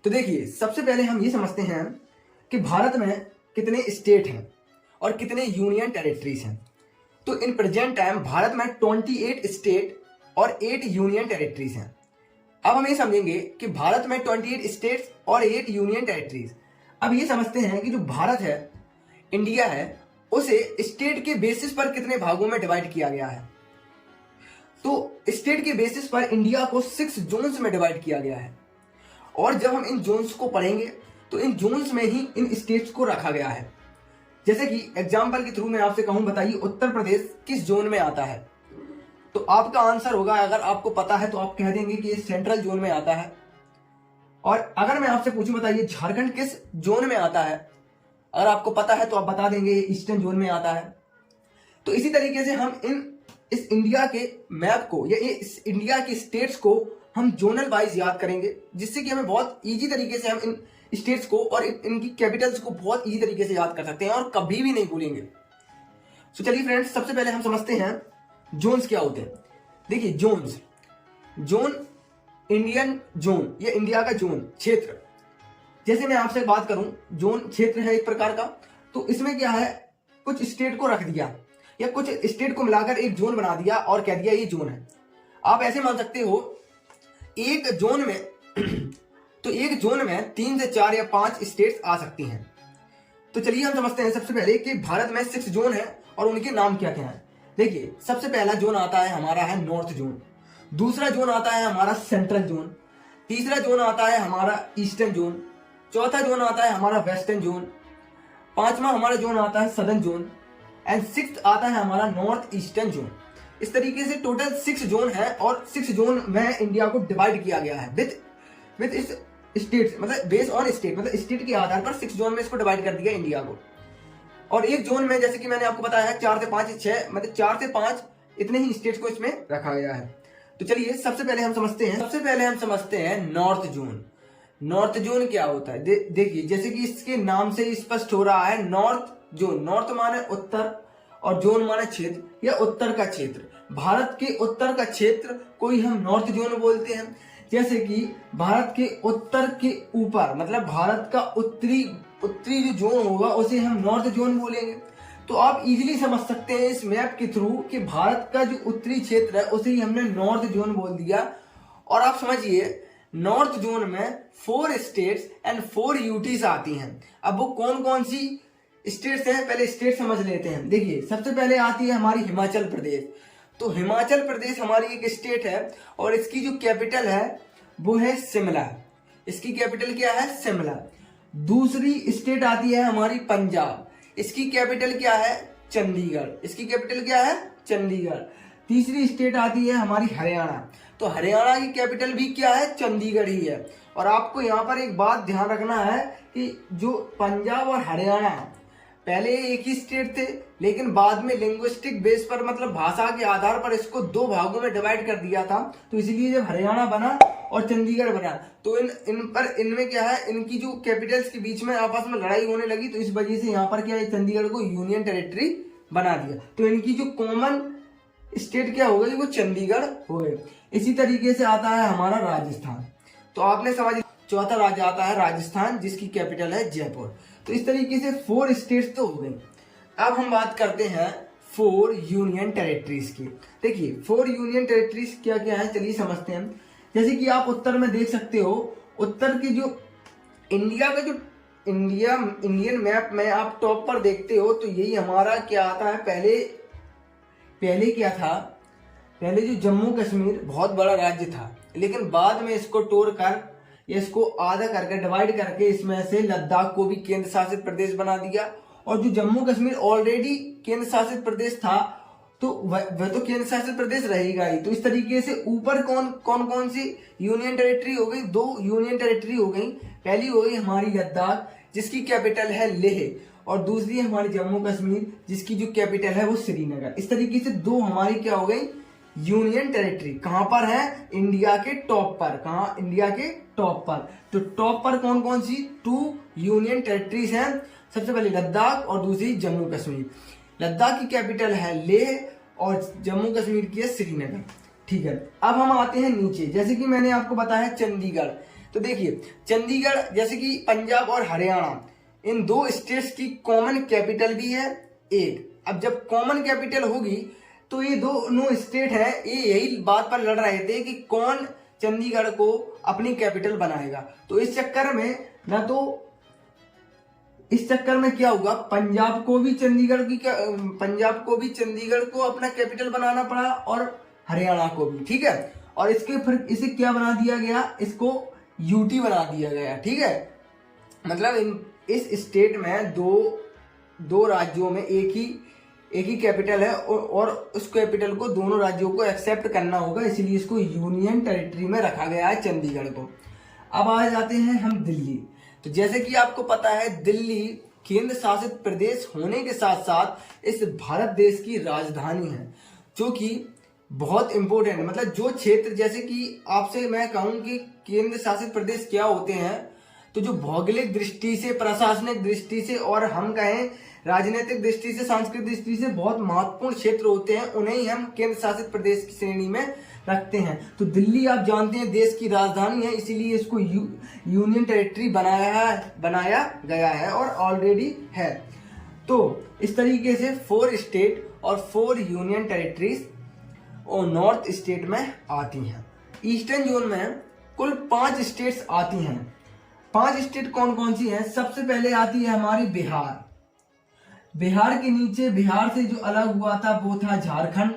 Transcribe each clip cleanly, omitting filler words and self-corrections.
तो देखिए, सबसे पहले हम ये समझते हैं कि भारत में कितने स्टेट हैं और कितने यूनियन टेरिटरीज हैं। तो इन प्रेजेंट टाइम भारत में 28 स्टेट और 8 यूनियन टेरिटरीज हैं। अब हम ये समझेंगे कि भारत में 28 स्टेट्स और 8 यूनियन टेरिटरीज। अब ये समझते हैं कि जो भारत है, इंडिया है, उसे स्टेट के बेसिस पर कितने भागों में डिवाइड किया गया है। तो स्टेट के बेसिस पर इंडिया को 6 जोन्स में डिवाइड किया गया है, और जब हम इन जोन्स को पढ़ेंगे तो इन जोन्स में ही इन स्टेट्स को रखा गया है। जैसे कि एग्जाम्पल के थ्रू मैं आपसे कहूं, बताइए उत्तर प्रदेश किस जोन में आता है। तो आपका आंसर होगा, अगर आपको पता है तो आप कह देंगे कि ये सेंट्रल जोन में आता है। और अगर मैं आपसे पूछूं, बताइए झारखंड किस जोन में आता है, अगर आपको पता है तो आप बता देंगे ये ईस्टर्न जोन में आता है। तो इसी तरीके से हम इस इंडिया के मैप को या इस इंडिया के स्टेट्स को हम जोनल वाइज याद करेंगे, जिससे कि हमें बहुत इजी तरीके से हम इन स्टेट्स को और इनकी कैपिटल्स को बहुत इजी तरीके से याद कर सकते हैं और कभी भी नहीं भूलेंगे। तो चलिए फ्रेंड्स, सबसे पहले हम समझते हैं जोन्स क्या होते हैं। देखिए, जोन इंडियन जोन या इंडिया का जोन क्षेत्र। जैसे मैं आपसे बात करूं, जोन क्षेत्र है एक प्रकार का, तो इसमें क्या है, कुछ स्टेट को रख दिया या कुछ स्टेट को मिलाकर एक जोन बना दिया और कह दिया ये जोन है। आप ऐसे मान सकते हो, एक जोन में तो एक जोन में 3 से 4 या 5 स्टेट्स आ सकती हैं। तो चलिए हम समझते हैं सबसे पहले कि भारत में 6 जोन है और उनके नाम क्या क्या है। देखिए, सबसे पहला जोन आता है हमारा है नॉर्थ जोन, दूसरा जोन आता है हमारा सेंट्रल जोन, तीसरा जोन आता है हमारा ईस्टर्न जोन, चौथा जोन आता है हमारा वेस्टर्न जोन, पांचवा हमारा जोन आता है सदर्न जोन एंड 6th आता है हमारा नॉर्थ ईस्टर्न जोन। इस तरीके से टोटल 6 जोन है और 6 जोन में इंडिया को डिवाइड किया गया है विद इस स्टेट, मतलब बेस ऑन स्टेट, मतलब स्टेट के आधार पर 6 जोन में इसको डिवाइड कर दिया इंडिया को। और एक जोन में, जैसे कि मैंने आपको बताया है, 4 से 5 6, मतलब 4 से 5 इतने ही स्टेट्स को इसमें रखा गया है। तो चलिए सबसे पहले हम समझते हैं नॉर्थ जोन। नॉर्थ जोन क्या होता है? देखिए, जैसे कि इसके नाम से स्पष्ट हो रहा है, नॉर्थ जोन, नॉर्थ माने उत्तर और जोन माने क्षेत्र या उत्तर का क्षेत्र। भारत के उत्तर का क्षेत्र को ही हम नॉर्थ जोन बोलते हैं। जैसे कि भारत के उत्तर के ऊपर, मतलब भारत का उत्तरी जो जोन होगा उसे हम नॉर्थ जोन बोलेंगे। तो आप इजीली समझ सकते हैं इस मैप के थ्रू कि भारत का जो उत्तरी क्षेत्र है उसे ही हमने नॉर्थ जोन बोल दिया। और आप समझिए, नॉर्थ जोन में 4 स्टेट्स एंड 4 यूटीज आती हैं। अब वो कौन कौन सी स्टेट्स हैं, पहले स्टेट समझ लेते हैं। देखिए, सबसे पहले आती है हमारी हिमाचल प्रदेश। तो हिमाचल प्रदेश हमारी एक स्टेट है और इसकी जो कैपिटल है वो है शिमला। इसकी कैपिटल क्या है? शिमला। दूसरी स्टेट आती है हमारी पंजाब, इसकी कैपिटल क्या है? चंडीगढ़। इसकी कैपिटल क्या है? चंडीगढ़। तीसरी स्टेट आती है हमारी हरियाणा, तो हरियाणा की कैपिटल भी क्या है? चंडीगढ़ ही है। और आपको यहाँ पर एक बात ध्यान रखना है कि जो पंजाब और हरियाणा पहले एक ही स्टेट थे, लेकिन बाद में लिंग्विस्टिक बेस पर, मतलब भाषा के आधार पर इसको 2 भागों में डिवाइड कर दिया था। तो इसलिए जब हरियाणा बना और चंडीगढ़ बना तो इनमें क्या है, इनकी जो कैपिटल्स के बीच में आपस में लड़ाई होने लगी, तो इस वजह से यहाँ पर क्या है, चंडीगढ़ को यूनियन टेरिटरी बना दिया। तो इनकी जो कॉमन स्टेट क्या हो गई, वो चंडीगढ़ हो गई। इसी तरीके से आता है हमारा राजस्थान। तो आपने समझ, चौथा राज्य आता है राजस्थान, जिसकी कैपिटल है जयपुर। तो इस तरीके से 4 स्टेट्स तो हो गई। अब हम बात करते हैं 4 यूनियन टेरिटरीज की। देखिए, 4 यूनियन टेरिटरीज क्या क्या है, चलिए समझते हैं। जैसे कि आप उत्तर में देख सकते हो, उत्तर की जो इंडिया का जो इंडियन मैप में आप टॉप पर देखते हो, तो यही हमारा क्या आता है, पहले क्या था, पहले जो जम्मू कश्मीर बहुत बड़ा राज्य था, लेकिन बाद में इसको तोड़कर, इसको आधा करके, डिवाइड करके, इसमें से लद्दाख को भी केंद्र शासित प्रदेश बना दिया। और जो जम्मू कश्मीर ऑलरेडी केंद्र शासित प्रदेश था, तो वह तो केंद्र शासित प्रदेश रहेगा ही। तो इस तरीके से ऊपर कौन सी यूनियन टेरिटरी हो गई? 2 यूनियन टेरिटरी हो गई। पहली हो गई हमारी लद्दाख, जिसकी कैपिटल है लेह, और दूसरी हमारी जम्मू कश्मीर, जिसकी जो कैपिटल है वो श्रीनगर। इस तरीके से 2 हमारी क्या हो गई, यूनियन टेरिटरी। कहां पर है? इंडिया के टॉप पर। कहां? इंडिया के टॉप पर। तो टॉप पर कौन कौन सी 2 यूनियन टेरिटरीज हैं? सबसे पहले लद्दाख और दूसरी जम्मू कश्मीर। लद्दाख की कैपिटल है लेह और जम्मू कश्मीर की है श्रीनगर। ठीक है, अब हम आते हैं नीचे। जैसे कि मैंने आपको बताया चंडीगढ़। तो देखिए चंडीगढ़ जैसे कि पंजाब और हरियाणा, इन दो स्टेट्स की कॉमन कैपिटल भी है एक। अब जब कॉमन कैपिटल होगी तो ये दोनों स्टेट है, ये यही बात पर लड़ रहे थे कि कौन चंडीगढ़ को अपनी कैपिटल बनाएगा। तो इस चक्कर में क्या होगा, पंजाब को भी चंडीगढ़ को अपना कैपिटल बनाना पड़ा और हरियाणा को भी, ठीक है। और इसे क्या बना दिया गया, इसको यूटी बना दिया गया, ठीक है। मतलब इस स्टेट में दो राज्यों में एक ही कैपिटल है और उस कैपिटल को दोनों राज्यों को एक्सेप्ट करना होगा, इसलिए इसको यूनियन टेरिटरी में रखा गया है चंडीगढ़ को। अब आ जाते हैं हम दिल्ली। तो जैसे कि आपको पता है दिल्ली केंद्र शासित प्रदेश होने के साथ साथ इस भारत देश की राजधानी है, जो कि बहुत इंपॉर्टेंट है। मतलब जो क्षेत्र, जैसे कि आपसे मैं कहूं कि केंद्र शासित प्रदेश क्या होते हैं, तो जो भौगोलिक दृष्टि से, प्रशासनिक दृष्टि से और हम कहें राजनीतिक दृष्टि से, सांस्कृतिक दृष्टि से बहुत महत्वपूर्ण क्षेत्र होते हैं, उन्हें ही हम केंद्र शासित प्रदेश की श्रेणी में रखते हैं। तो दिल्ली आप जानते हैं देश की राजधानी है, इसीलिए इसको यूनियन टेरिटरी बनाया गया है और ऑलरेडी है। तो इस तरीके से 4 स्टेट और 4 यूनियन टेरिटरीज और नॉर्थ स्टेट में आती हैं। ईस्टर्न जोन में कुल 5 स्टेट्स आती हैं। 5 स्टेट कौन कौन सी हैं? सबसे पहले आती है हमारी बिहार। बिहार के नीचे, बिहार से जो अलग हुआ था वो था झारखंड,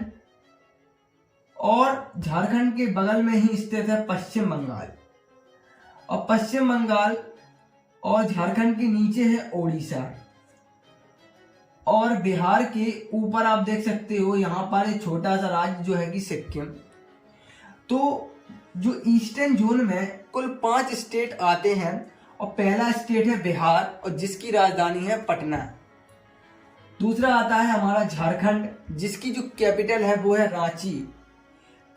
और झारखंड के बगल में ही स्थित है पश्चिम बंगाल, और पश्चिम बंगाल और झारखंड के नीचे है ओडिशा, और बिहार के ऊपर आप देख सकते हो यहाँ पर एक छोटा सा राज्य जो है कि सिक्किम। तो जो ईस्टर्न जोन में कुल 5 स्टेट आते हैं, और पहला स्टेट है बिहार और जिसकी राजधानी है पटना। दूसरा आता है हमारा झारखंड, जिसकी जो कैपिटल है वो है रांची।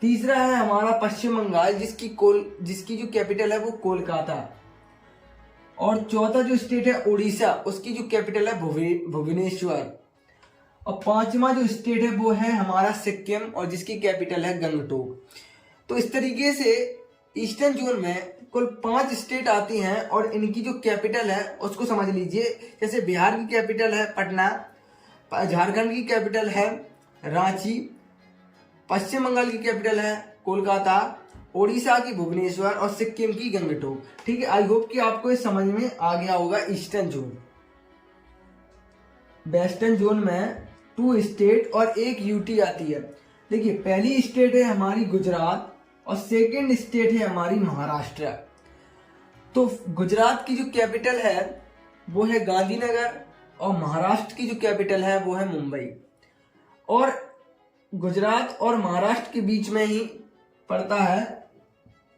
तीसरा है हमारा पश्चिम बंगाल, जिसकी जो कैपिटल है वो कोलकाता। और चौथा जो स्टेट है उड़ीसा, उसकी जो कैपिटल है भुवनेश्वर। और 5वां जो स्टेट है वो है हमारा सिक्किम और जिसकी कैपिटल है गंगटोक। तो इस तरीके से ईस्टर्न जोन में कुल 5 स्टेट आती हैं और इनकी जो कैपिटल है उसको समझ लीजिए। जैसे बिहार की कैपिटल है पटना, झारखंड की कैपिटल है रांची, पश्चिम बंगाल की कैपिटल है कोलकाता, ओडिशा की भुवनेश्वर और सिक्किम की गंगटोक। ठीक है, आई होप कि आपको ये समझ में आ गया होगा ईस्टर्न जोन। वेस्टर्न जोन में 2 स्टेट और 1 यूटी आती है। देखिए, पहली स्टेट है हमारी गुजरात और सेकंड स्टेट है हमारी महाराष्ट्र। तो गुजरात की जो कैपिटल है वो है गांधीनगर और महाराष्ट्र की जो कैपिटल है वो है मुंबई। और गुजरात और महाराष्ट्र के बीच में ही पड़ता है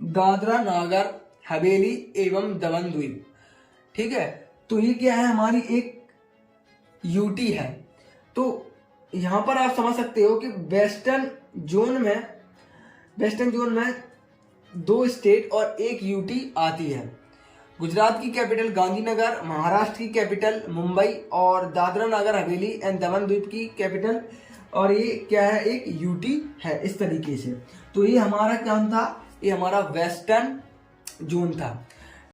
दादरा नागर हवेली एवं दमन द्वीप। ठीक है, तो ये क्या है, हमारी एक यूटी है। तो यहां पर आप समझ सकते हो कि वेस्टर्न जोन में 2 स्टेट और 1 यूटी आती है। गुजरात की कैपिटल गांधीनगर, महाराष्ट्र की कैपिटल मुंबई और दादरा नगर हवेली एंड दमन द्वीप की कैपिटल, और ये क्या है, एक यूटी है। इस तरीके से तो ये हमारा क्या था, ये हमारा वेस्टर्न जोन था।